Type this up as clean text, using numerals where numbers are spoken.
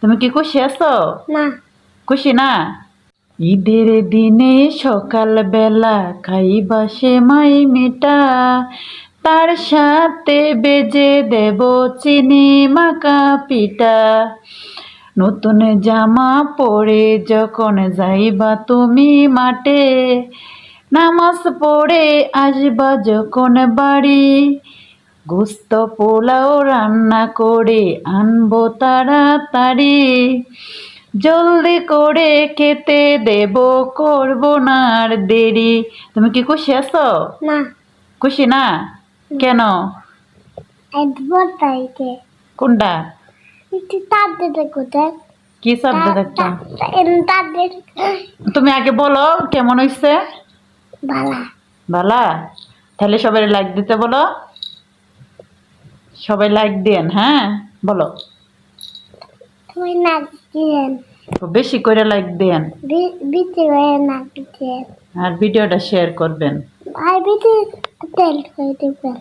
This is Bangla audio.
তুমি কি খুশি আছো? না। খুশি না? ঈদের দিনে সকাল বেলা খাইবা সেমাই মিঠা, তার সাথে বেজে দেব চিনি মাখা পিঠা। নতুন জামা পরে যখন যাইবা তুমি মাঠে, নামাজ পড়ে আসবা যখন বাড়ি, গোস্ত পোলাও রান্না করে আনবো তাড়াতাড়ি, জলদি করে খেতে দেব, করবো না আর দেরি। তুমি কি খুশি আছো? না। খুশি না? কেন? তাইকে কোনটা? একটু তাদের কোথায় কি শব্দ দেখছো? তাদের তুমি আগে বলো কেমন হইছে? ভালা। ভালা? তাহলে সবাই লাইক দিতে বলো। সবাই লাইক দেন, হ্যাঁ বলো। তুমি নাক দিয়েন, বেশি করে লাইক দেন বিচি হয়ে নাক দিয়েন, আর ভিডিওটা শেয়ার করবেন। আর বিচি তেল করে দিবেন।